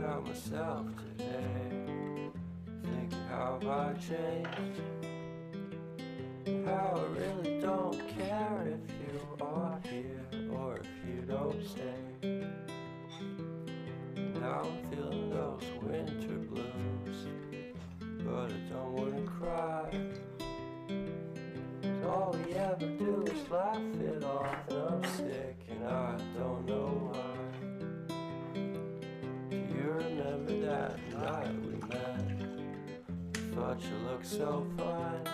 about myself today, thinking how I changed, how I really don't care if you are here or if you don't stay. Now I'm feeling those winter blues, but I don't wanna cry. All we ever do is laugh it off, and I'm sick and I don't know why. Do you remember that night we met? Thought you looked so fine.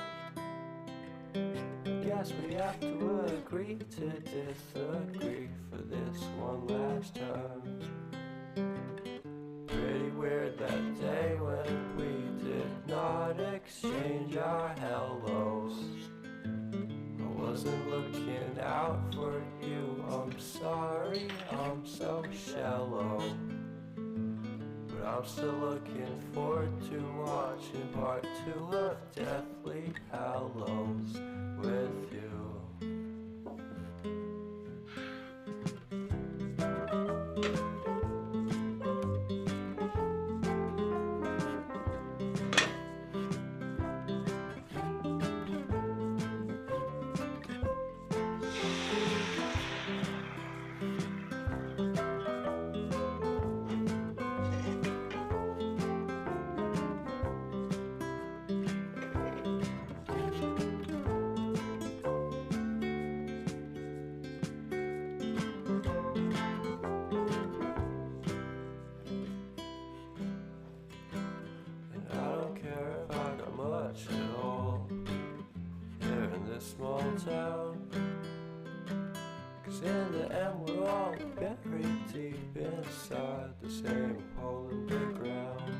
Guess we have to agree to disagree for this one last time. Pretty weird that day when we did not exchange our hellos. I wasn't looking out for you, I'm sorry, I'm so shallow. But I'm still looking forward to watching part 2 of Deathly Hallows with you. At all here in this small town, 'cause in the end we're all buried deep inside the same hole in the ground.